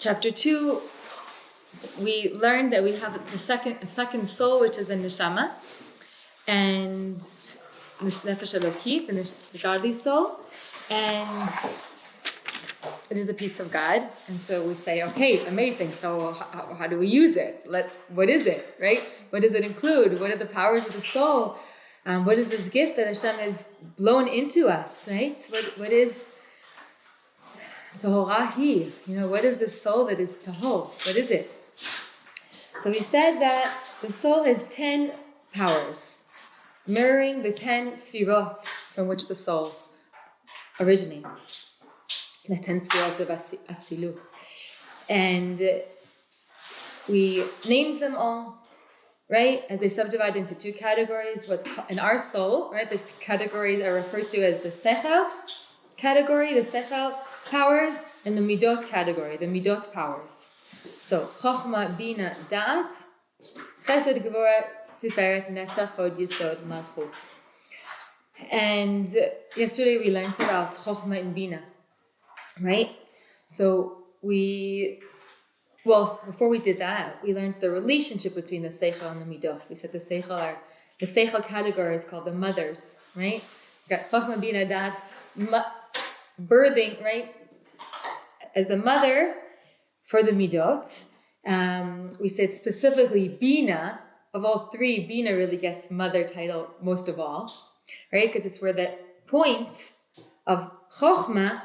Chapter 2, we learned that we have a second soul, which is the neshama, and nefesh elokit, the godly soul, and it is a piece of God. And so we say, okay, amazing. So how do we use it? What is it, right? What does it include? What are the powers of the soul? What is this gift that Hashem has blown into us, right? What is Tahorahi? What is the soul that is Tahor? What is it? So we said that the soul has 10 powers, mirroring the 10 sfirot from which the soul originates. The 10 sfirot of Atzilut. And we named them all, right? As they subdivide into 2 categories. What in our soul, right? The categories are referred to as the Sechel category, the Sechel powers, and the Midot category, the Midot powers. So, Chochma, Bina, Da'at, Chesed, Gevura, Tiferet, Netzach, Hod, Yesod, Malchut. And yesterday we learned about Chochma and Bina, right? So before we did that, we learned the relationship between the Seichel and the Midot. We said the Seichel category is called the mothers, right? We got Chochma, Bina, Da'at, birthing, right? As the mother for the Midot. We said specifically Bina, of all 3, Bina really gets mother title most of all, right? Because it's where the point of Chochma,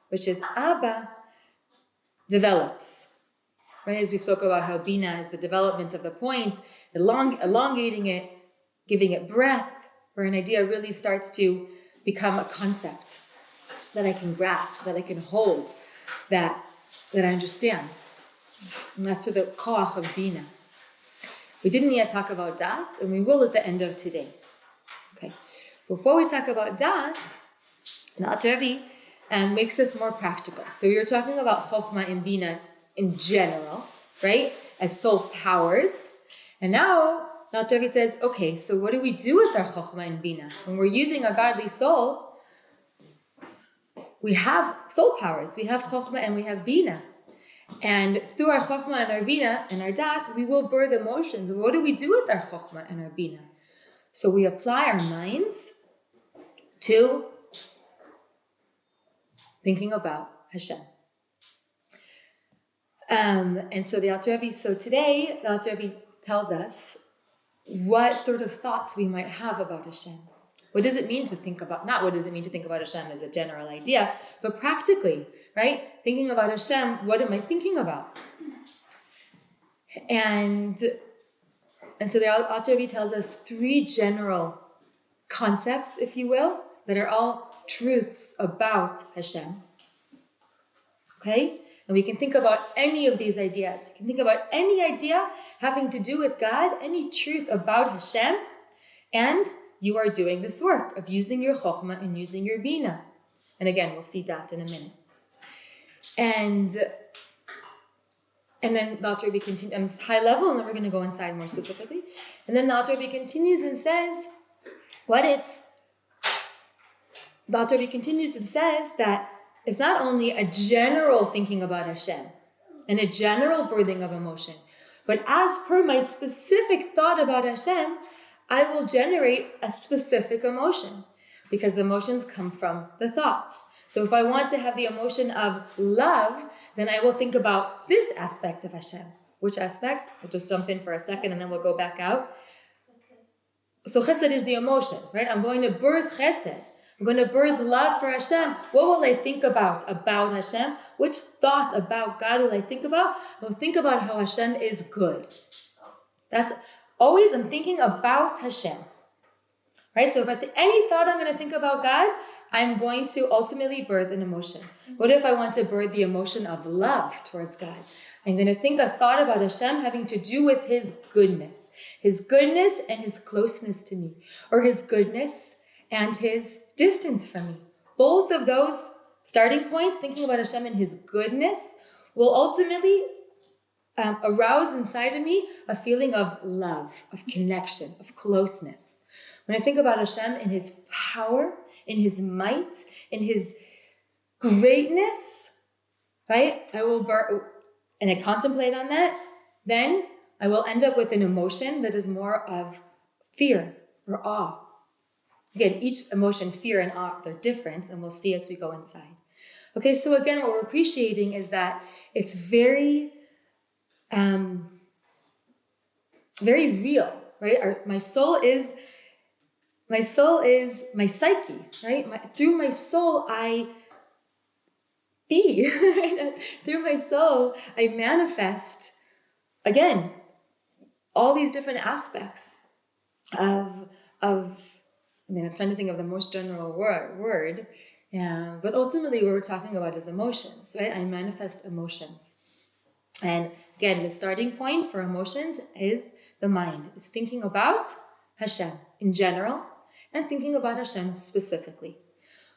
which is Abba, develops, right? As we spoke about how Bina is the development of the point, elongating it, giving it breath, where an idea really starts to become a concept that I can grasp, that I can hold, that I understand. And that's with the koach of Bina. We didn't yet talk about Dat, and we will at the end of today. Okay. Before we talk about Dat, the Alter Rebbe makes this more practical. So we were talking about Chochma and Bina in general, right? As soul powers. And now the Alter Rebbe says, okay, so what do we do with our Chochma and Bina? When we're using our godly soul, we have soul powers. We have Chochma and we have Bina. And through our Chochma and our Bina and our Dat, we will birth emotions. What do we do with our Chochma and our Bina? So we apply our minds to thinking about Hashem. And so the Alter Rebbe, today the Alter Rebbe tells us what sort of thoughts we might have about Hashem. What does it mean to think about, not what does it mean to think about Hashem as a general idea, but practically, right? Thinking about Hashem, what am I thinking about? And so the Alter Rebbe tells us 3 general concepts, if you will, that are all truths about Hashem. Okay? And we can think about any of these ideas. We can think about any idea having to do with God, any truth about Hashem, and you are doing this work of using your Chochma and using your Bina. And again, we'll see that in a minute. And then the Alter Rebbe continues, high level, and then we're going to go inside more specifically. And then the Alter Rebbe continues and says, the Alter Rebbe continues and says that it's not only a general thinking about Hashem and a general birthing of emotion, but as per my specific thought about Hashem, I will generate a specific emotion, because the emotions come from the thoughts. So if I want to have the emotion of love, then I will think about this aspect of Hashem. Which aspect? I'll just jump in for a second and then we'll go back out. So chesed is the emotion, right? I'm going to birth chesed. I'm going to birth love for Hashem. What will I think about Hashem? Which thought about God will I think about? I'll think about how Hashem is good. That's always, I'm thinking about Hashem, right? So if any thought I'm going to think about God, I'm going to ultimately birth an emotion. What if I want to birth the emotion of love towards God? I'm going to think a thought about Hashem having to do with His goodness and His closeness to me, or His goodness and His distance from me. Both of those starting points, thinking about Hashem and His goodness, will ultimately arouse inside of me a feeling of love, of connection, of closeness. When I think about Hashem in His power, in His might, in His greatness, right? and I contemplate on that, then I will end up with an emotion that is more of fear or awe. Again, each emotion, fear and awe, they're different, and we'll see as we go inside. Okay, so again, what we're appreciating is that it's very, very real, right? My soul is my psyche, right? Through my soul, I be. Through my soul, I manifest, again, all these different aspects of I mean, I'm trying to think of the most general word, but ultimately what we're talking about is emotions, right? I manifest emotions. And again, the starting point for emotions is the mind. It's thinking about Hashem in general and thinking about Hashem specifically.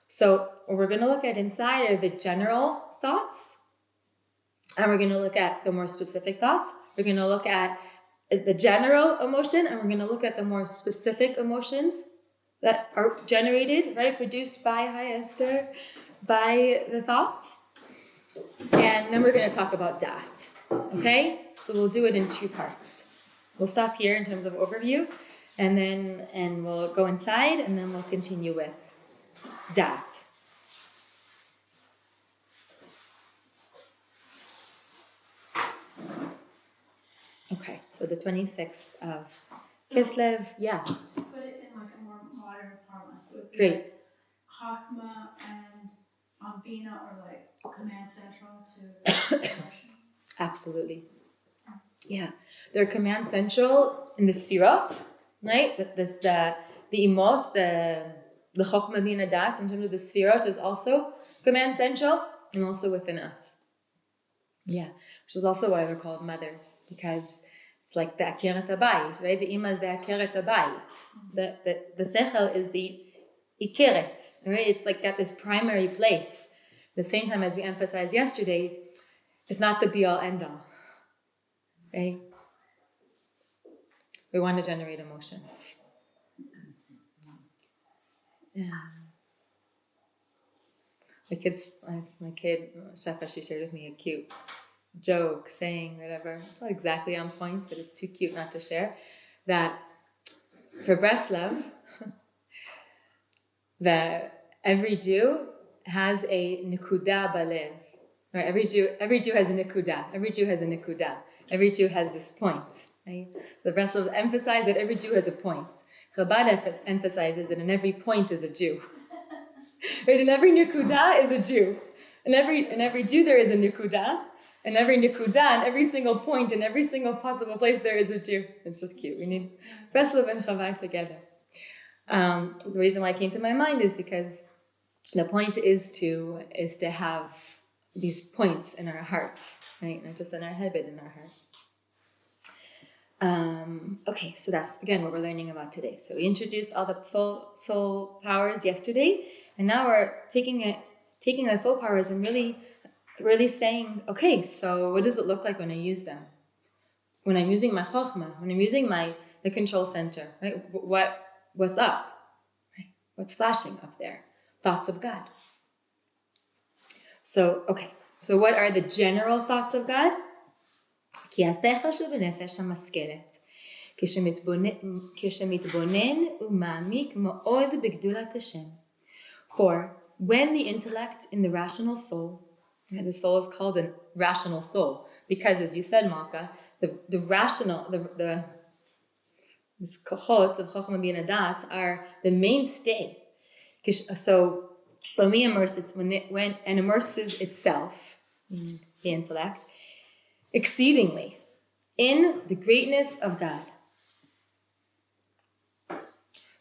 So what we're going to look at inside are the general thoughts, and we're going to look at the more specific thoughts. We're going to look at the general emotion, and we're going to look at the more specific emotions that are generated, right, produced by Esther, by the thoughts. And then we're going to talk about that. Okay? So we'll do it in two parts. We'll stop here in terms of overview, and we'll go inside, and then we'll continue with that. Okay, so the 26th of Kislev, yeah. To put it in like a more modern parlance, it would be Great. like Chachma and Bina are like command central to emotions. Absolutely. Yeah, they're command central in the Sfirot, right? The Imot, the Chochmah Bina Dat, in terms of the Sfirot, is also command central and also within us. Yeah, which is also why they're called mothers, because it's like the Akeret Habayit, right? The Ima is the Akeret Habayit. The Sechel is the Ikeret, right? It's like got this primary place. At the same time, as we emphasized yesterday, it's not the be-all, end-all, right? We want to generate emotions. Yeah. My kid, Shafa, she shared with me a cute joke, saying whatever. It's not exactly on point, but it's too cute not to share. That for Breslov, that every Jew has a nekuda balev. Right? Every Jew has a nekuda. Every Jew has a nekuda. Every Jew has this point. Right? The Breslov emphasize that every Jew has a point. Chabad emphasizes that in every point is a Jew. Right? In every nekuda is a Jew. In every Jew there is a nekuda. And every nekuda, and every single point, in every single possible place, there is a Jew. It's just cute. We need Breslov and Chabad together. The reason why it came to my mind is because the point is to have these points in our hearts, right? Not just in our head, but in our heart. Okay, so that's again what we're learning about today. So we introduced all the soul powers yesterday, and now we're taking the soul powers and really saying, okay, so what does it look like when I use them? When I'm using my chokhmah, when I'm using the control center, right? What's up? Right? What's flashing up there? Thoughts of God. So, okay. So what are the general thoughts of God? כי השכל שבנפש המשכלת, כשמתבונן ומעמיק מאוד בגדולת השם. For when the intellect in the rational soul, right, the soul is called a rational soul, because as you said, Malka, the rational, these kochot of Chochmah Bina Dat are the mainstay. So when we immerse when it immerses itself, the intellect, exceedingly in the greatness of God.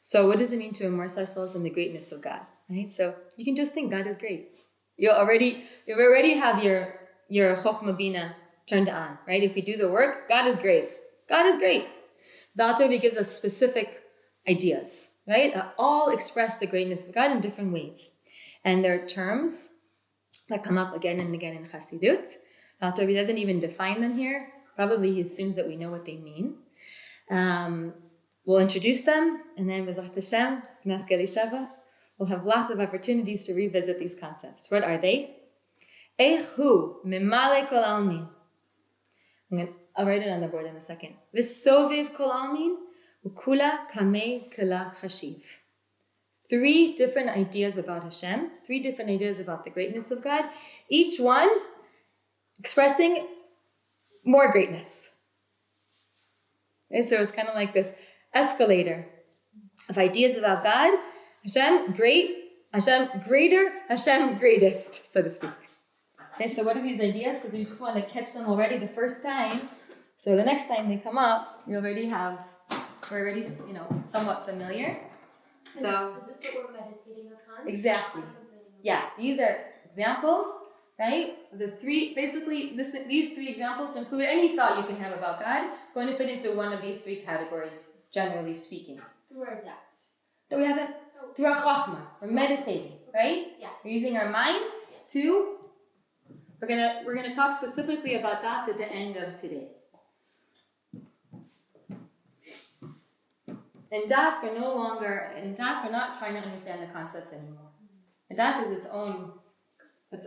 So what does it mean to immerse ourselves in the greatness of God? Right? So you can just think God is great. You already have your Chochmah Bina turned on, right? If we do the work, God is great. God is great. The Alter Rebbe gives us specific ideas, right? All express the greatness of God in different ways. And there are terms that come up again and again in Chassidut. The Alter Rebbe doesn't even define them here. Probably he assumes that we know what they mean. We'll introduce them, and then B'ezrat Hashem, we'll have lots of opportunities to revisit these concepts. What are they? Eich hu mimale kol almin. I'll write it on the board in a second. V'soviv kol almin ukula kamei kala chashiv. 3 different ideas about Hashem, 3 different ideas about the greatness of God, each one expressing more greatness. Okay, so it's kind of like this escalator of ideas about God. Hashem, great. Hashem, greater. Hashem, greatest, so to speak. Okay, so what are these ideas? Because we just want to catch them already the first time. So the next time they come up, we're already, somewhat familiar. So, is this what we're meditating upon? Exactly. Yeah, these are examples, right? These 3 examples include any thought you can have about God. It's going to fit into one of these 3 categories, generally speaking. Through our doubts. That we haven't, through our chokhmah, we're meditating, right? Yeah. We're using our mind to. We're gonna talk specifically about that at the end of today. In Dat, we're not trying to understand the concepts anymore. And Dat is its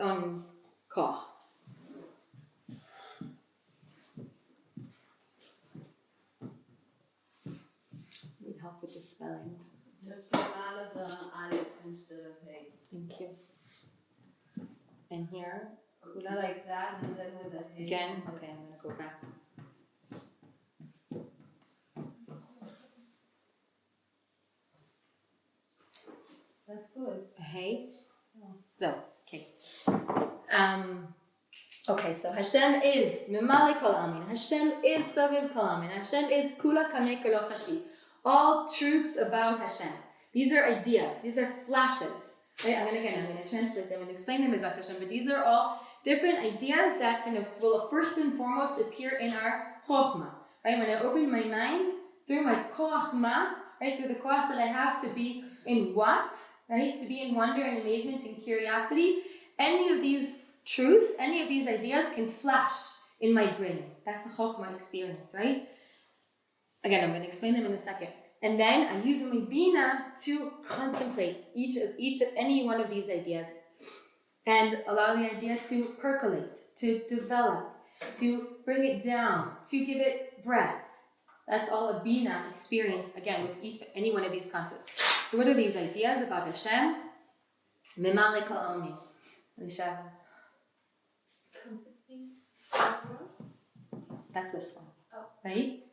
own koch. Need help with the spelling. Just come out of the aleph instead of hey. Thank you. And here, Kula like that, and then with a hey. again. Okay, I'm gonna go back. That's good. Hey. So, okay. Okay, so Hashem is Mimale Kol Amin. Hashem is Saviv Kol Amin. Hashem is Kula Kamei Kolo Chashi. All truths about Hashem. These are ideas. These are flashes. Right? I'm going to translate them and explain them as Hashem. But these are all different ideas that will first and foremost appear in our chokhmah. Right? When I open my mind through my koachma, right, through the koach that I have to be in what, right, to be in wonder and amazement and curiosity, any of these truths, any of these ideas can flash in my brain. That's a chokhmah experience, right? Again, I'm going to explain them in a second. And then I use my bina to contemplate any one of these ideas and allow the idea to percolate, to develop, to bring it down, to give it breath. That's all a bina experience, again, with any one of these concepts. So what are these ideas about Hashem? Mimale kol almin. Elishava. That's this one, right?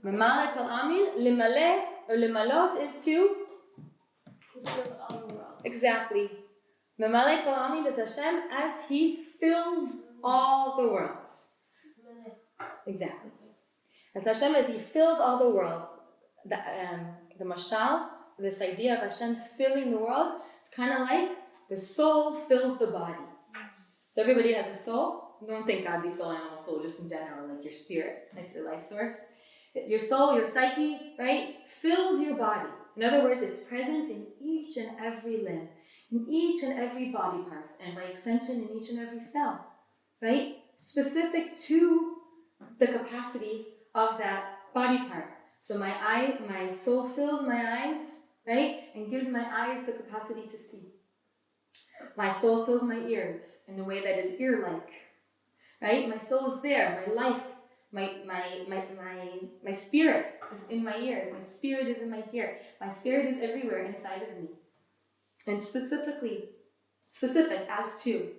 Mimale kol almin, limale or limalot is to fill all the world. Exactly. Mimale kol almin is Hashem as He fills all the worlds. Exactly. As Hashem as He fills all the worlds. The mashal, this idea of Hashem filling the worlds, it's kind of like the soul fills the body. So everybody has a soul. Don't think God be soul, animal soul, just in general, like your spirit, like your life source. Your soul, your psyche, right, fills your body. In other words, it's present in each and every limb, in each and every body part, and by extension in each and every cell, right? Specific to the capacity of that body part. So my soul fills my eyes, right, and gives my eyes the capacity to see. My soul fills my ears in a way that is ear-like, right? My soul is there, my life. My spirit is in my ears. My spirit is in my ear. My spirit is everywhere inside of me. And specific as to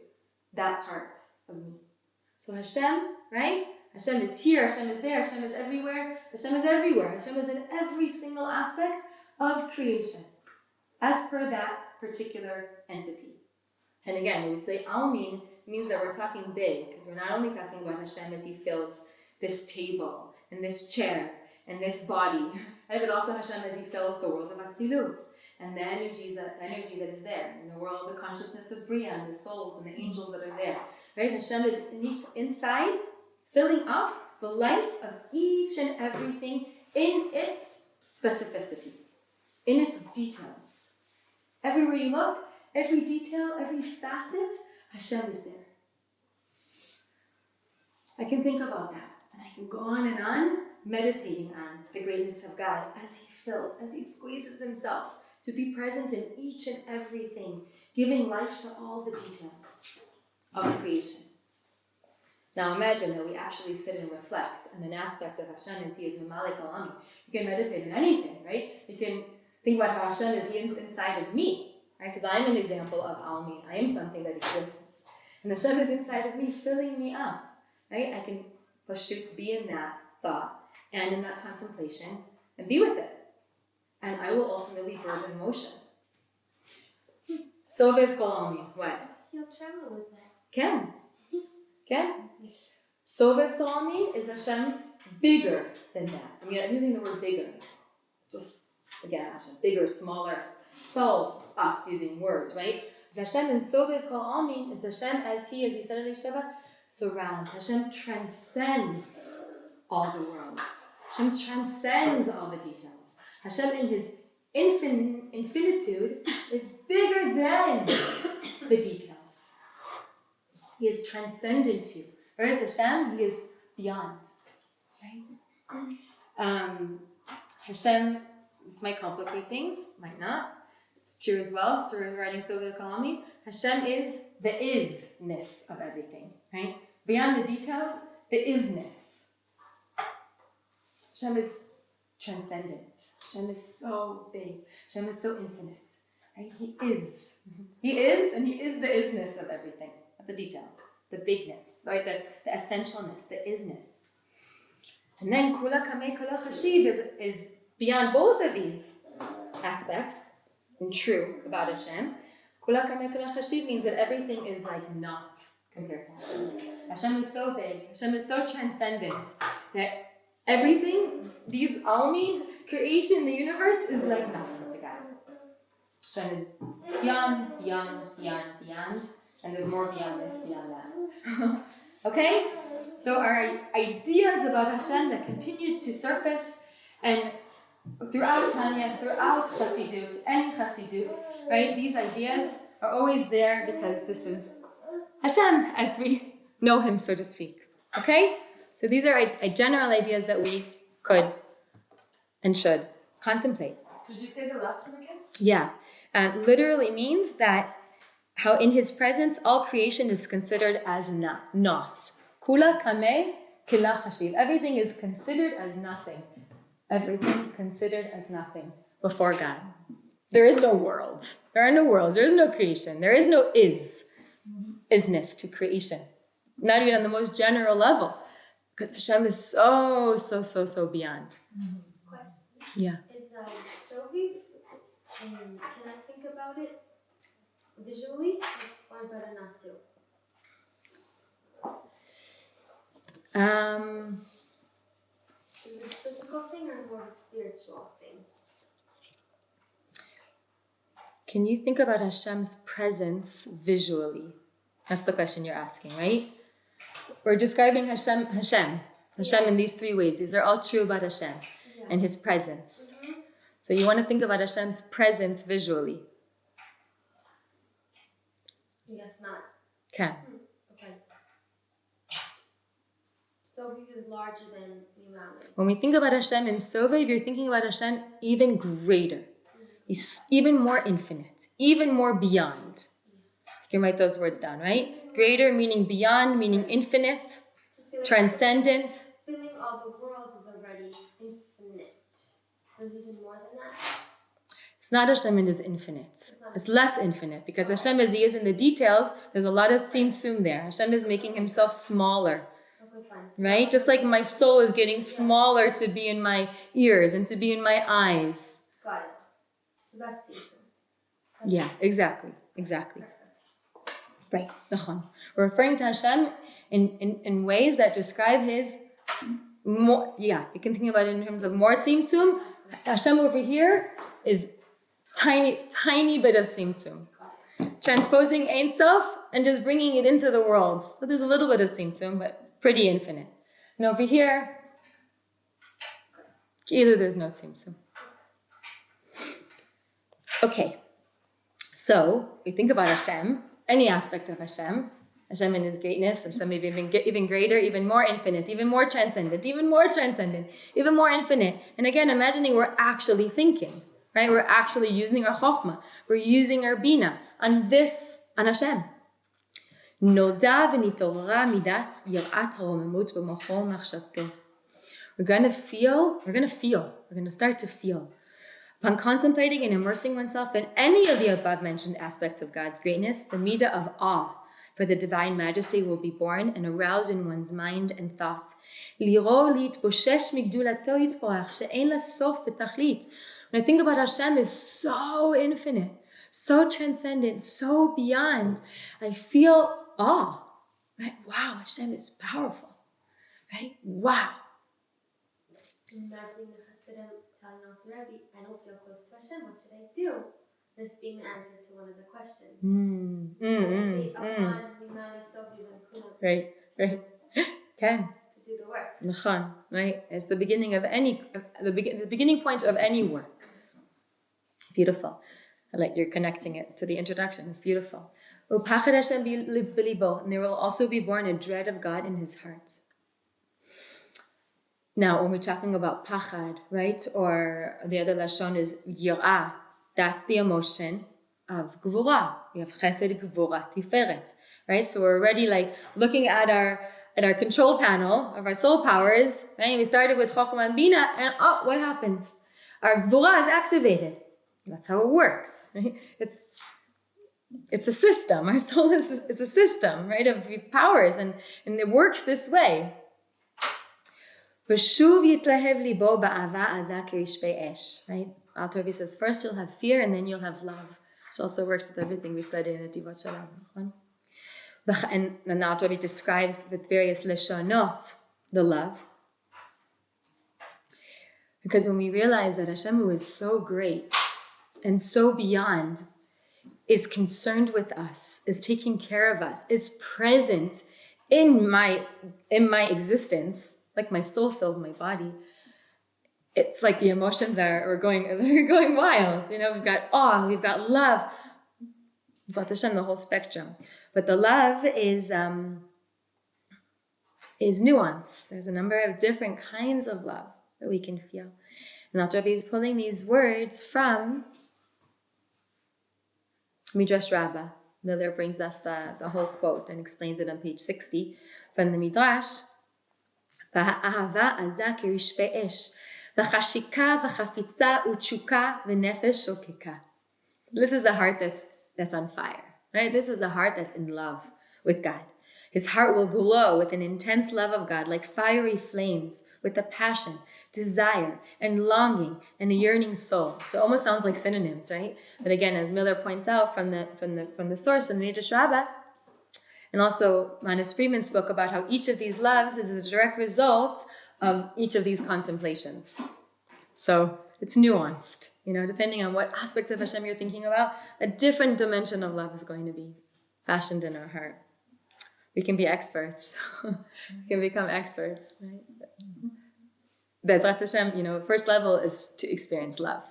that part of me. So Hashem, right? Hashem is here, Hashem is there, Hashem is everywhere. Hashem is everywhere. Hashem is in every single aspect of creation. As per that particular entity. And again, when we say Almin, it means that we're talking big. Because we're not only talking about Hashem as He fills this table, and this chair, and this body, right? But also Hashem as He fills the world of Atzilut, and the energy that is there, in the world, the consciousness of Bria, and the souls, and the angels that are there, right? Hashem is inside, filling up the life of each and everything in its specificity, in its details. Everywhere you look, every detail, every facet, Hashem is there. I can think about that. And I can go on, meditating on the greatness of God as He fills, as He squeezes Himself to be present in each and everything, giving life to all the details of creation. Now imagine that we actually sit and reflect, and an aspect of Hashem is He is Mamalik Alami. You can meditate on anything, right? You can think about how Hashem is He is inside of me, right? Because I'm an example of Almi. I am something that exists. And Hashem is inside of me, filling me up, right? I can be in that thought and in that contemplation and be with it. And I will ultimately birth an emotion. Sovev kol Almi. What? You'll travel with that. Ken. Sovev kol Almi is Hashem bigger than that. I mean, I'm using the word bigger. Just, again, Hashem, bigger, smaller. It's all us using words, right? Hashem in Sovev kol Almi is Hashem as He, as you said in Sheva, surrounds. Hashem transcends all the worlds. Hashem transcends all the details. Hashem in His infinitude is bigger than the details. He is transcendent to. Whereas Hashem, He is beyond. Right? Hashem, this might complicate things, might not. It's true as well. Story regarding Sovev kol Almi. Hashem is the isness of everything. Right? Beyond the details, the isness. Hashem is transcendent. Hashem is so big. Hashem is so infinite. Right? He is. He is, and He is the isness of everything, of the details, the bigness, right? The essentialness, the isness. And then Kula Kamei Kula Chashiv is beyond both of these aspects, and true about Hashem. Kula Kamei Kula Chashiv means that everything is like not compared to Hashem. Hashem is so big, Hashem is so transcendent that everything, these Almi, creation, the universe is like nothing to God. Hashem is beyond, and there's more beyond this, beyond that. Okay? So our ideas about Hashem that continue to surface, and throughout Tanya, throughout Chassidut, any Chassidut, right? These ideas are always there because this is Hashem as we know Him, so to speak. Okay? So these are general ideas that we could and should contemplate. Could you say the last one again? Yeah. Literally means that how in His presence all creation is considered as not. Kula kamei kila chashiv. Everything is considered as nothing. Everything considered as nothing before God. There is no world. There are no worlds. There is no creation. There is no isness to creation. Not even on the most general level. Because Hashem is so beyond. Question. Yeah. Is Sovev, can I think about it visually or better not to? Is it a physical thing or more of a spiritual thing? Can you think about Hashem's presence visually? That's the question you're asking, right? We're describing Hashem in these three ways. These are all true about Hashem and His presence. Mm-hmm. So you want to think about Hashem's presence visually. I guess not. Okay. Okay. Sovev is larger than Imam. When we think about Hashem in Sovev, you're thinking about Hashem even greater. He's even more infinite, even more beyond. You can write those words down, right? Greater meaning beyond, meaning infinite, transcendent. Feeling all the world is already infinite. There's even more than that. It's not Hashem in His infinite. It's less infinite because Hashem, as He is in the details, there's a lot of tzimtzum there. Hashem is making Himself smaller, Okay, fine. right? Just like my soul is getting smaller to be in my ears and to be in my eyes. Got it. So that's teaching. Yeah, exactly. Right, nachon. We're referring to Hashem in ways that describe His more. Yeah, you can think about it in terms of more tzimtzum. Hashem over here is tiny bit of tzimtzum, transposing Ein Sof and just bringing it into the world. So there's a little bit of tzimtzum, but pretty infinite. And over here, either there's no tzimtzum. Okay, so we think about Hashem. Any aspect of Hashem in His greatness, Hashem even greater, even more infinite, even more transcendent, even more infinite. And again, imagining we're actually thinking, right? We're actually using our chokhmah. We're using our bina on Hashem. נולדה ונתעוררה מידת יראת הרוממות במוחו ומחשבתו. We're going to start to feel. Upon contemplating and immersing oneself in any of the above mentioned aspects of God's greatness, the midah of awe for the divine majesty will be born and aroused in one's mind and thoughts. When I think about Hashem is so infinite, so transcendent, so beyond, I feel awe. Right? Wow, Hashem is powerful. Right? Wow. Imagining the Hasidim telling out to Rebbe, I don't feel close to Hashem, what should I do? This being the answer to one of the questions. Right. Can. To do the work. Right? It's the beginning of the beginning point of any work. Beautiful. I like you're connecting it to the introduction. It's beautiful. And there will also be born a dread of God in his heart. Now, when we're talking about pachad, right, or the other lashon is yirah, that's the emotion of gvura. We have chesed, gvura, tiferet, right? So we're already like looking at our control panel of our soul powers, right? We started with chokhmah and bina, and what happens? Our gvura is activated. That's how it works. Right? It's a system. Our soul is a system, right, of powers, and it works this way. Right? Alter Rebbe says, first you'll have fear and then you'll have love. Which also works with everything we study in the Tivot Shalom. And the Alter Rebbe describes with various leshonot the love. Because when we realize that Hashem, who is so great and so beyond, is concerned with us, is taking care of us, is present in my existence, like my soul fills my body. It's like the emotions are going wild. You know, we've got awe, we've got love. Zat Hashem, the whole spectrum. But the love is nuance. There's a number of different kinds of love that we can feel. And Alter Rebbe is pulling these words from Midrash Rabbah. Miller brings us the whole quote and explains it on page 60 from the Midrash. This is a heart that's on fire, right? This is a heart that's in love with God. His heart will glow with an intense love of God, like fiery flames, with a passion, desire, and longing, and a yearning soul. So it almost sounds like synonyms, right? But again, as Miller points out from the source, from the Midrash Rabbah, and also Manis Friedman spoke about how each of these loves is a direct result of each of these contemplations. So it's nuanced, you know, depending on what aspect of Hashem you're thinking about, a different dimension of love is going to be fashioned in our heart. We can be experts. We can become experts, right? Bezrat Hashem, you know, first level is to experience love.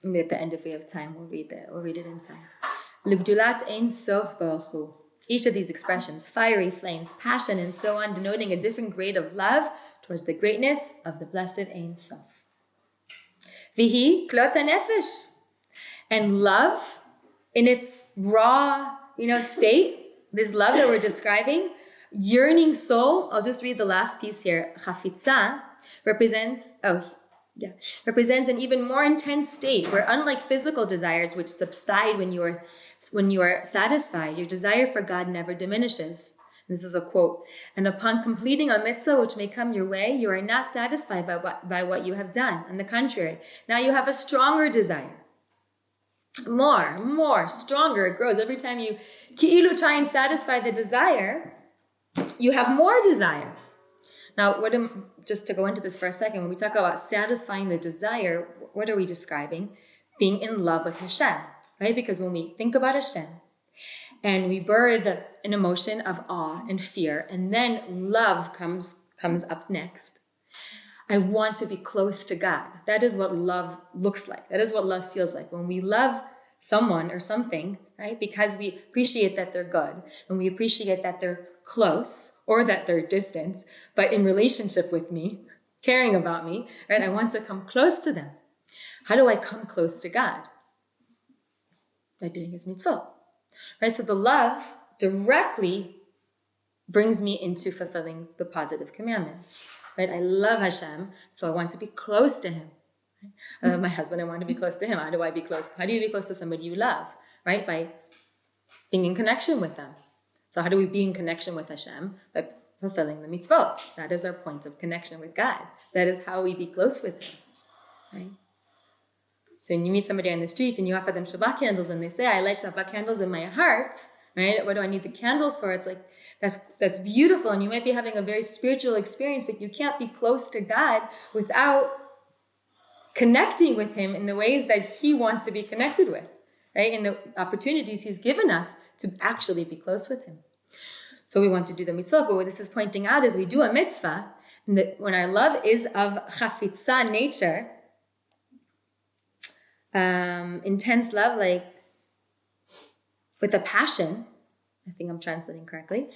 Maybe at the end, if we have time, we'll read it inside. L'gdulat ein sof baruch hu. Each of these expressions, fiery flames, passion, and so on, denoting a different grade of love towards the greatness of the blessed Ein Sof. Vihi klot hanefesh. And love, in its raw, state, this love that we're describing, yearning soul. I'll just read the last piece here. Chafitza represents an even more intense state where, unlike physical desires which subside when you are satisfied, your desire for God never diminishes. And this is a quote. And upon completing a mitzvah which may come your way, you are not satisfied by what you have done. On the contrary, now you have a stronger desire. More, stronger. It grows every time you try and satisfy the desire. You have more desire. Now, just to go into this for a second, when we talk about satisfying the desire, what are we describing? Being in love with Hashem, right? Because when we think about Hashem and we birth an emotion of awe and fear, and then love comes up next. I want to be close to God. That is what love looks like. That is what love feels like. When we love someone or something, right? Because we appreciate that they're good, and we appreciate that they're close or that they're distant, but in relationship with me, caring about me, right? I want to come close to them. How do I come close to God? By doing his mitzvot. Right? So the love directly brings me into fulfilling the positive commandments. Right? I love Hashem, so I want to be close to him. My husband, I want to be close to him. How do I be close? How do you be close to somebody you love? Right? By being in connection with them. So how do we be in connection with Hashem? By fulfilling the mitzvot. That is our point of connection with God. That is how we be close with him. Right? So when you meet somebody on the street and you offer them Shabbat candles and they say, I light Shabbat candles in my heart, right? What do I need the candles for? It's like, that's beautiful. And you might be having a very spiritual experience, but you can't be close to God without connecting with him in the ways that he wants to be connected with, right? In the opportunities he's given us to actually be close with him. So we want to do the mitzvah, but what this is pointing out is we do a mitzvah, and that when our love is of chafitza nature, intense love, like with a passion, I think I'm translating correctly,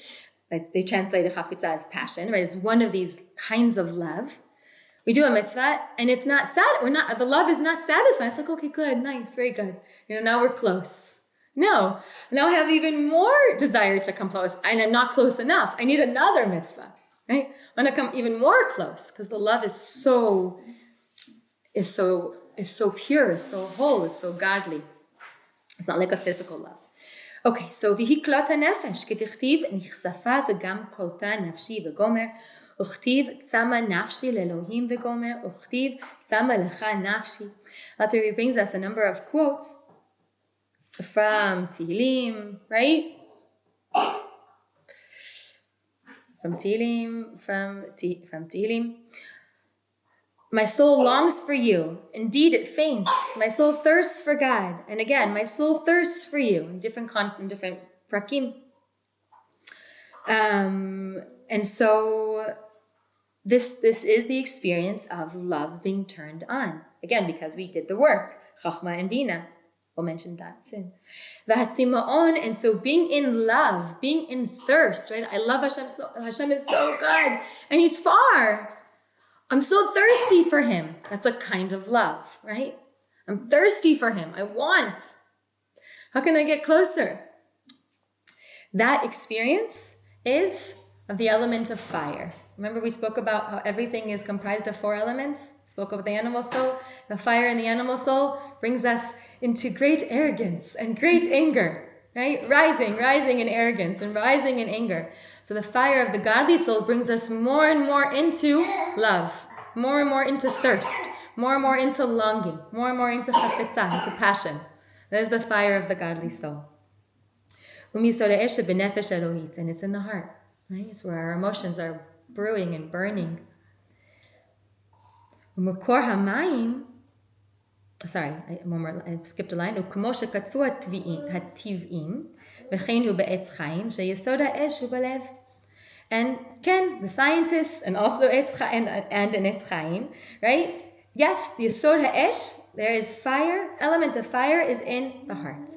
like they translated chafitza as passion, right? It's one of these kinds of love. We do a mitzvah and it's not sad, the love is not satisfied. It's like, okay, good, nice, very good. Now we're close. No, now I have even more desire to come close, and I'm not close enough. I need another mitzvah, right? I want to come even more close because the love is so pure, is so whole, is so godly. It's not like a physical love. Okay, so v'hiklot hanefesh k'tichtiv nichsafa v'gam kolta nafshi v'gomer uchtiv tzama nafshi lelohim v'gomer uchtiv tzama lecha nafshi. Later he brings us a number of quotes from Tehillim, right? From Tehillim. My soul longs for you. Indeed, it faints. My soul thirsts for God. And again, my soul thirsts for you in different prakim. And so this is the experience of love being turned on. Again, because we did the work. Chachma and Bina. We'll mention that soon. V'hatzimaon, and so being in love, being in thirst, right? I love Hashem. Hashem is so good. And he's far. I'm so thirsty for him. That's a kind of love, right? I'm thirsty for him. I want. How can I get closer? That experience is of the element of fire. Remember we spoke about how everything is comprised of 4 elements? Spoke of the animal soul. The fire in the animal soul brings us into great arrogance and great anger, right? Rising in arrogance and rising in anger. So the fire of the godly soul brings us more and more into love, more and more into thirst, more and more into longing, more and more into chafetza, into passion. That is the fire of the godly soul. And it's in the heart, right? It's where our emotions are brewing and burning. I skipped a line. And Ken, the scientists, and also Etz Chaim and in Etz Chaim, right? Yes, the Yesod HaEsh, there is fire, element of fire is in the heart.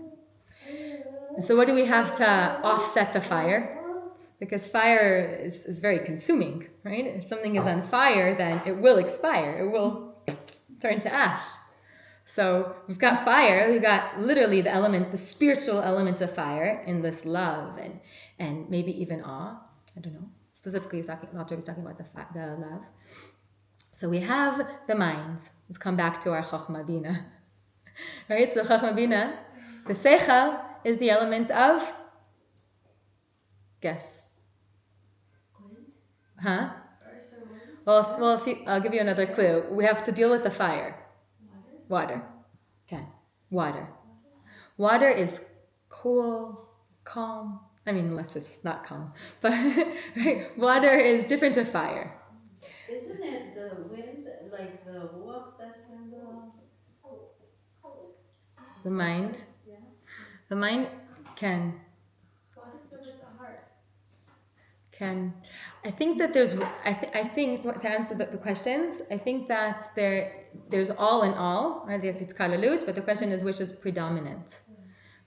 And so what do we have to offset the fire? Because fire is very consuming, right? If something is on fire, then it will expire. It will turn to ash. So we've got fire, we've got literally the spiritual element of fire in this love and maybe even awe. I don't know. Specifically, he's talking about the love. So we have the mind. Let's come back to our Chochma Bina. Right? So Chochma Bina, the Seichel is the element of, guess. Huh? Well, I'll give you another clue. We have to deal with the fire. Water. Okay. Water. Water is cool, calm. I mean, unless it's not calm. But right? Water is different to fire. Isn't it the wind, like the ruach that's in the mind? Yeah. The mind can. I think that I think to answer the questions, I think that there's all in all, right? There's itkalalut, but the question is which is predominant,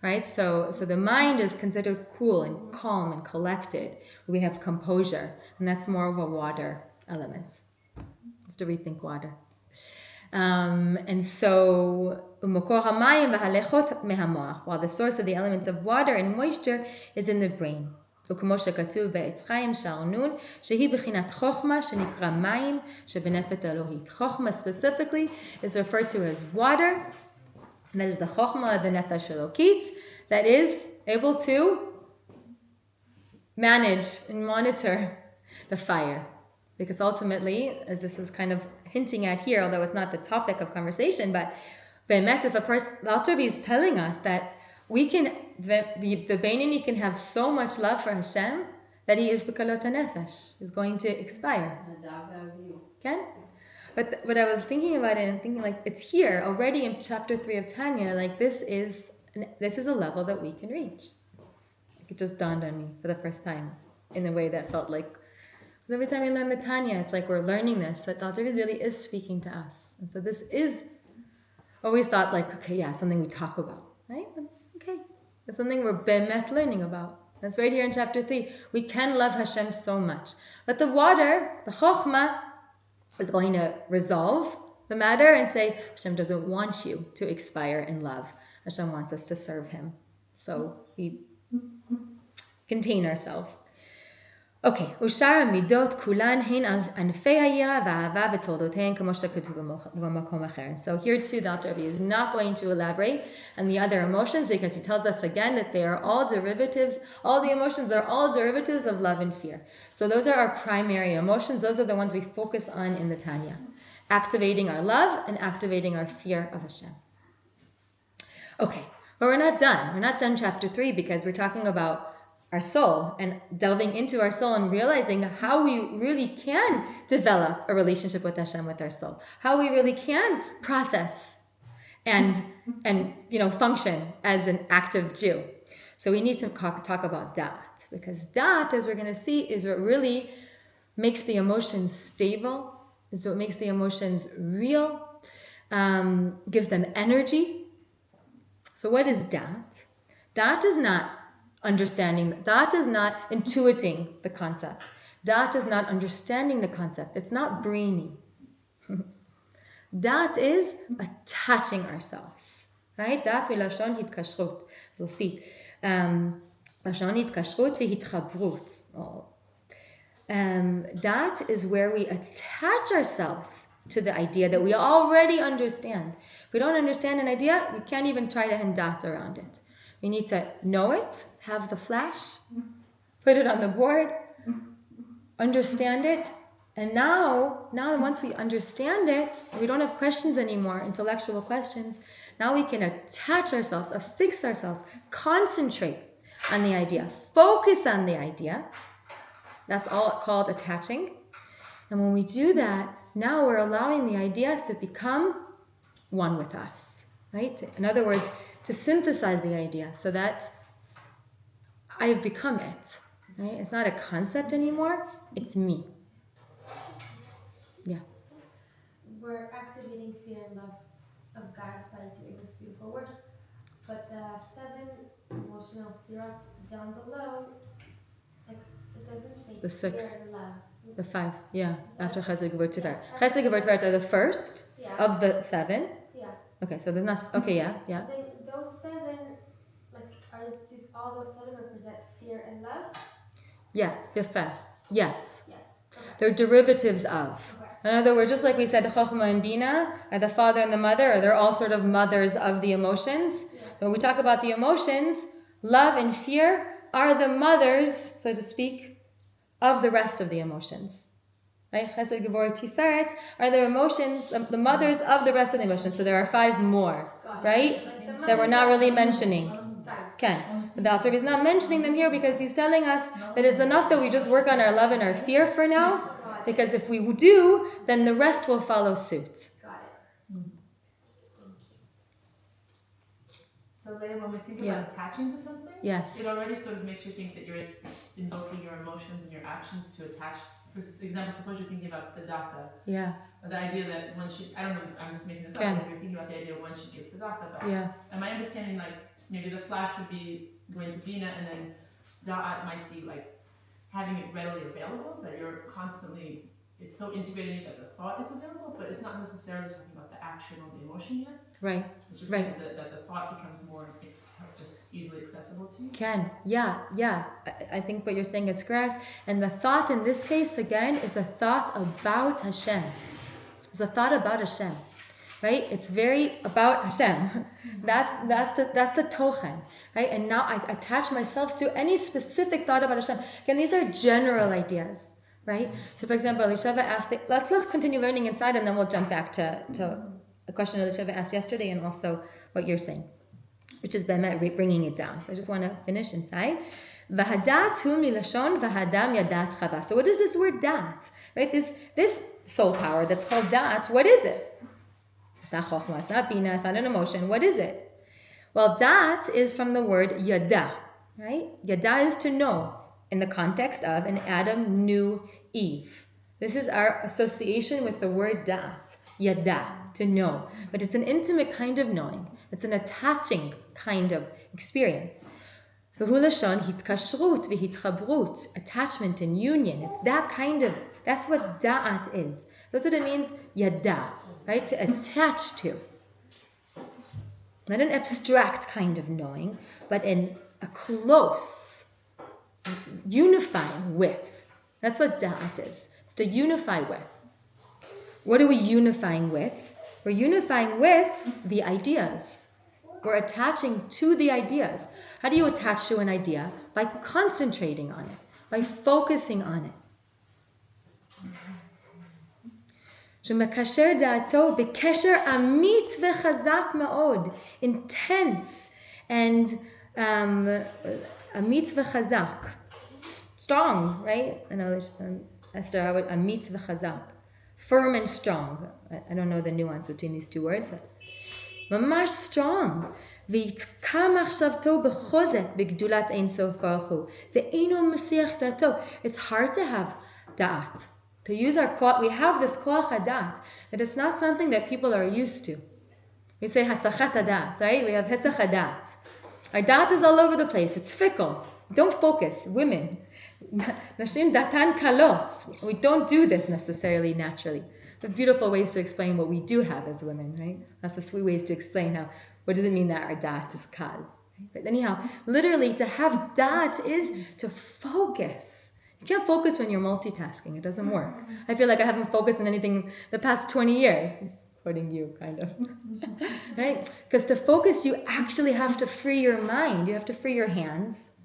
right? So the mind is considered cool and calm and collected. We have composure, and that's more of a water element. You have to rethink water. And so, ומקור המים והלחות מהמוח, while the source of the elements of water and moisture is in the brain. וכמו שכתוב בעץ חיים שער נון, שהיא בחינת חוכמה שנקרא מים שבנפש אלוהית. חוכמה specifically is referred to as water, that is the חוכמה of the nefesh elokit, that is able to manage and monitor the fire. Because ultimately, as this is kind of hinting at here, although it's not the topic of conversation, but באמת, if a person, the Alter Rebbe is telling us that we can, the Beinoni can have so much love for Hashem that he is b'kalot hanefesh, is going to expire. Okay? But what I was thinking about it and thinking like, it's here already in chapter 3 of Tanya, like this is a level that we can reach. It just dawned on me for the first time in a way that felt like, every time we learn the Tanya, it's like we're learning this, that the Alter Rebbe really is speaking to us. And so this is, always thought like, okay, yeah, it's something we talk about, right? Okay, it's something we're bemet learning about. That's right here in chapter 3. We can love Hashem so much. But the water, the chokhmah, is going to resolve the matter and say, Hashem doesn't want you to expire in love. Hashem wants us to serve him. So we contain ourselves. Okay, ושאר המידות כולן הן על ענפי היראה והאהבה ותולדותיהן כמו שכתוב במקום אחר. And so here too, the Alter Rebbe is not going to elaborate on the other emotions because he tells us again that they are all derivatives, all the emotions are all derivatives of love and fear. So those are our primary emotions, those are the ones we focus on in the Tanya. Activating our love and activating our fear of Hashem. Okay, but we're not done. We're not done chapter 3 because we're talking about our soul and delving into our soul and realizing how we really can develop a relationship with Hashem with our soul, how we really can process and function as an active Jew. So we need to talk about dat, because dat, as we're going to see, is what really makes the emotions stable, is what makes the emotions real, gives them energy. So what is dat? Dat is not understanding. Dat is not intuiting the concept. Dat is not understanding the concept. It's not brainy. Dat is attaching ourselves. Right? Dat v'lashon hitkashrut. We'll see. Lashon hitkashrut v'hitchabrut. Dat is where we attach ourselves to the idea that we already understand. If we don't understand an idea, we can't even try to hand dat around it. We need to know it, have the flash, put it on the board, understand it, and now once we understand it, we don't have questions anymore, intellectual questions. Now we can attach ourselves, affix ourselves, concentrate on the idea, focus on the idea. That's all called attaching. And when we do that, now we're allowing the idea to become one with us, right? In other words, to synthesize the idea so that I've become it, right? It's not a concept anymore, it's me. Yeah. We're activating fear and love of God by doing this beautiful work, but the 7 emotional spheres down below, like it doesn't say The 6. fear and love. The 5, yeah, after Chesed Gevurah Tiferet. Chesed Gevurah Tiferet are the first of the 7. Yeah. Okay, so they're not, okay, yeah. Saying those 7, like, do all those 7 represent fear and love? Yeah, Yefeh, yes. Yes. Okay. They're derivatives of. Okay. In other words, just like we said, Chokhmah and Bina are the father and the mother, or they're all sort of mothers of the emotions. Yeah. So when we talk about the emotions, love and fear are the mothers, so to speak, of the rest of the emotions. Right? Chesed, Gevurah, Tiferet are the emotions, the mothers of the rest of the emotions. So there are 5 more, right? Like That we're not really mentioning. Ken. The Alter Rebbe is not mentioning them here because he's telling us that it's enough that we just work on our love and our fear for now. Because if we do, then the rest will follow suit. Got it. So Leah, when we think about attaching to something, Yes. it already sort of makes you think that you're invoking your emotions and your actions to attach. For example, suppose you're thinking about tzedakah. Yeah. Or the idea that one should, I don't know, I'm just making this up, Okay. but if you're thinking about the idea one should give tzedakah, but Yeah. am I understanding like maybe the flash would be going to Bina and then da'at might be like having it readily available, that you're constantly it's so integrated in it that the thought is available, but it's not necessarily talking about the action or the emotion yet. Right. It's just Right. that the thought becomes more just easily accessible to you. Yeah. I think what you're saying is correct. And the thought in this case, again, is a thought about Hashem. It's a thought about Hashem. Right? It's very about Hashem. That's the tochen. Right? And now I attach myself to any specific thought about Hashem. Again, these are general ideas. Right? So for example, Elisheva asked, let's continue learning inside and then we'll jump back to a question Elisheva asked yesterday and also what you're saying, which is bringing it down. So I just want to finish inside. V'hadat hu milashon v'hadam yadat chava. So what is this word dat? Right? This soul power that's called dat, what is it? It's not chokhmah, it's not bina, it's not an emotion. What is it? Well, dat is from the word yada. Right? Yada is to know in the context of an Adam knew Eve. This is our association with the word dat. Yada, to know. But it's an intimate kind of knowing. It's an attaching kind of experience. Attachment and union. It's that kind of, that's what da'at is. That's what it means, yada, right? To attach to. Not an abstract kind of knowing, but in a close, unifying with. That's what da'at is. It's to unify with. What are we unifying with? We're unifying with the ideas. We're attaching to the ideas. How do you attach to an idea? By concentrating on it, by focusing on it. שמקשר דעתו בקשר אמיץ וחזק מאוד, intense and אמיץ וחזק, strong, right? I know Esther, I would אמיץ וחזק, firm and strong. I don't know the nuance between these two words. ממש strong. ויתקע מחשבתו בחוזק בגדולת אין סוף ברוך הוא, ואינו מסיח דעתו. It's hard to have da'at. To use our koach, we have this koach hadat, but it's not something that people are used to. We say hasachat hadat, right? We have hesach hadat. Our dat is all over the place. It's fickle. Don't focus. Women. Nashim datan kalot. We don't do this necessarily naturally. But beautiful ways to explain what we do have as women, right? That's the sweet ways to explain how, what does it mean that our dat is kal? Right? But anyhow, literally to have dat is to focus. You can't focus when you're multitasking. It doesn't work. I feel like I haven't focused on anything the past 20 years. According you, kind of. Right? Because to focus, you actually have to free your mind. You have to free your hands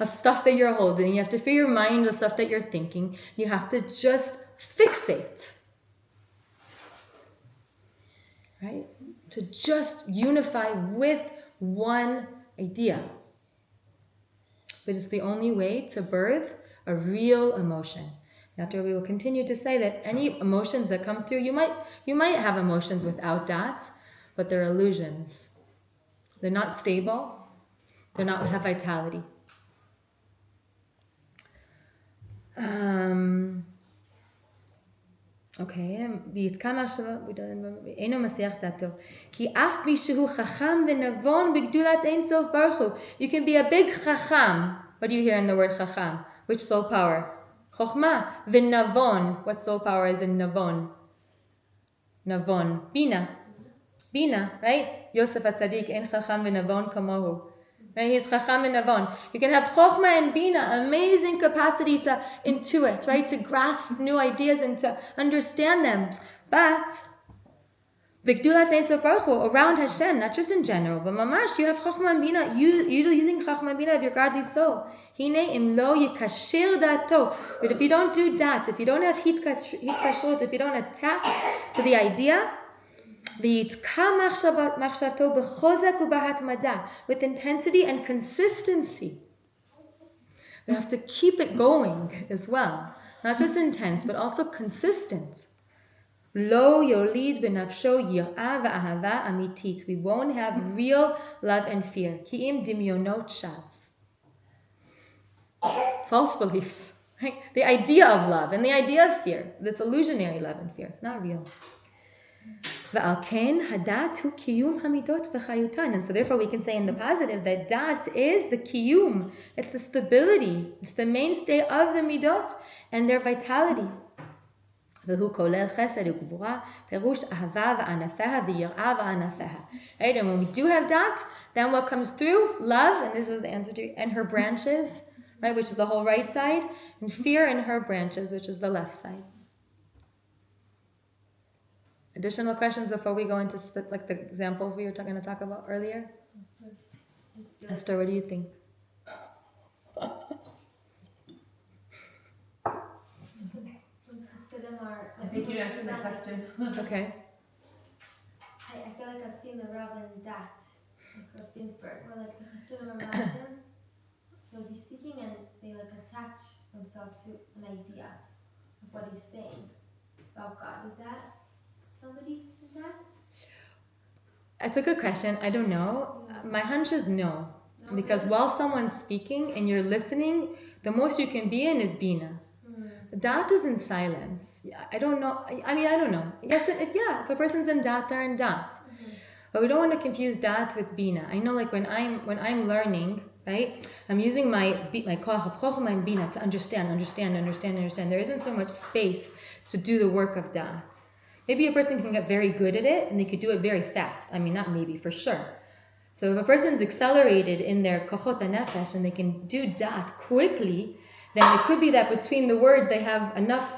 of stuff that you're holding. You have to free your mind of stuff that you're thinking. You have to just fixate. Right? To just unify with one idea. But it's the only way to birth a real emotion. After we will continue to say that any emotions that come through, you might have emotions without dat, but they're illusions. They're not stable. They're not have vitality. Okay, ויתקע מחשבתו, אינו מסיח דעתו. כי אף מי שהוא חכם ונבון בגדולת אין סוף ברוך הוא. You can be a big chacham. What do you hear in the word chacham? Which soul power? Chokhmah. V'navon. What soul power is in navon? Navon. Bina. Bina, right? Yosef HaTzadik, ein chacham v'navon kamohu. Right? He's chacham and navon. You can have chokhmah and bina, amazing capacity to intuit, right? To grasp new ideas and to understand them. But b'gdulat ein sof baruch hu, around Hashem, not just in general, but mamash, you have chokhmah and bina, using chokhmah and bina of your godly soul. Hine im lo yikashir dato. But if you don't do that, if you don't have hitkashrut, if you don't attach to the idea, ויתקע מחשבתו בחוזק ובהתמדה, with intensity and consistency. We have to keep it going as well. Not just intense, but also consistent. לא יוליד בנפשו יראה ואהבה אמיתית. We won't have real love and fear. כי אם דמיונות שווא. False beliefs. Right? The idea of love and the idea of fear. This illusionary love and fear. It's not real. And so therefore we can say in the positive that dat is the kiyum. It's the stability. It's the mainstay of the midot and their vitality. והוא כולל חסד וגבורה, פירוש אהבה וענפיה ויראה וענפיה. Right? And when we do have dat, then what comes through? Love, and this is the answer to, and her branches, right, which is the whole right side, and fear and her branches, which is the left side. Additional questions before we go into like the examples we were going to talk about earlier? Esther, what do you think? I think you answered my question. Okay. I feel like I've seen the Rav in that, like of Ginsburg, where like the Hasidim around him, they'll be speaking and they like attach themselves to an idea of what he's saying about God. Is that somebody in that? That's a good question. I don't know. My hunch is no. Because while someone's speaking and you're listening, the most you can be in is Bina. Dat is in silence. I don't know. I don't know. Yes, if a person's in dat, they're in dat. But we don't want to confuse dat with Bina. I know, like when I'm learning, right? I'm using my koach of chochmah and Bina to understand. There isn't so much space to do the work of dat. Maybe a person can get very good at it and they could do it very fast. Not maybe, for sure. So if a person's accelerated in their kochot nefesh and they can do dat quickly, then it could be that between the words they have enough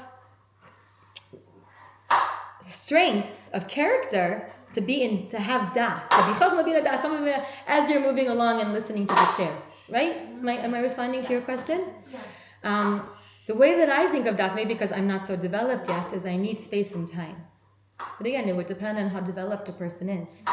strength of character to have dat, to be chochmah bina dat, chochmah bina, as you're moving along and listening to the share. Right? Am I responding to your question? Yeah. The way that I think of dat, maybe because I'm not so developed yet, is I need space and time. But again, it would depend on how developed a person is.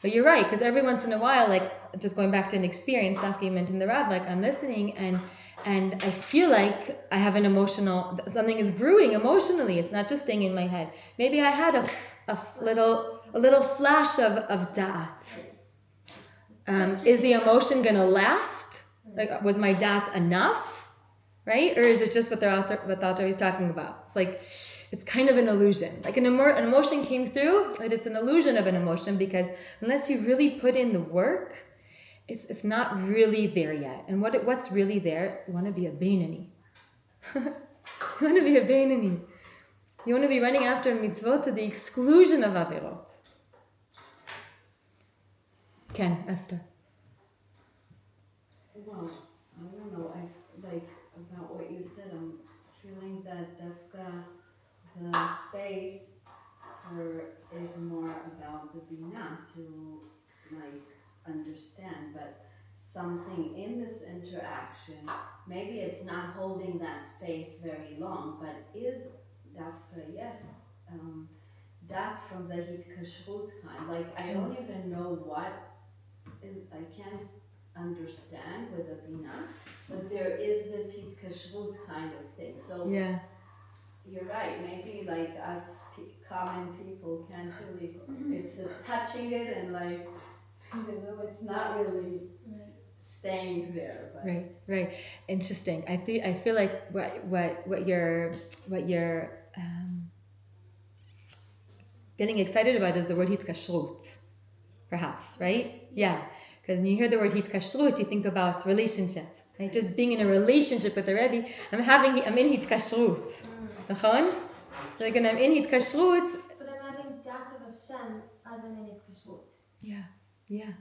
But you're right, because every once in a while, like just going back to an experience, Dafka, you mentioned the Rab, like I'm listening and I feel like I have something is brewing emotionally. It's not just staying in my head. Maybe I had a little flash of dat. Is the emotion going to last? Like, was my dat enough? Right? Or is it just what the author is talking about? It's like, it's kind of an illusion. Like an emotion came through, but it's an illusion of an emotion because unless you really put in the work, it's not really there yet. And what's really there? You want to be a Beinani. You want to be a Beinani. You want to be running after mitzvot to the exclusion of avirot. Ken, Esther. Well, I don't know. About what you said, I'm feeling that the space is more about the bina to understand, but something in this interaction, maybe it's not holding that space very long, but is dafka, yes, that from the hitkashrut kind. I don't even know what is, I can't understand with a bina, but there is this hitkashrut kind of thing. So yeah, you're right. Maybe us common people can't really. It's touching it and it's not really staying there. But. Right. Interesting. I feel like what you're getting excited about is the word hitkashrut, perhaps, right? Yeah. Because when you hear the word hitkashrut, you think about relationship, right? Just being in a relationship with the Rebbe. I'm in hitkashrut. Nachon? Like, and I'm in hitkashrut. But I'm having dat of Hashem as I'm in hitkashrut. Yeah.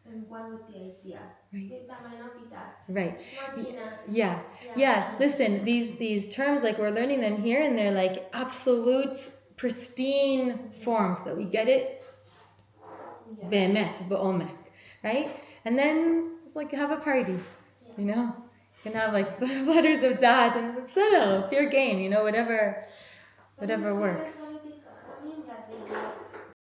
I'm one with the idea. Right. That might not be that. Right. It's more Bina. Yeah. Listen, these terms, like we're learning them here, and they're like absolute, pristine forms that we get it. Be'emet, be'omek. Right? And then it's like have a party, you know? You can have like letters of dat and pure game, whatever works. I mean that they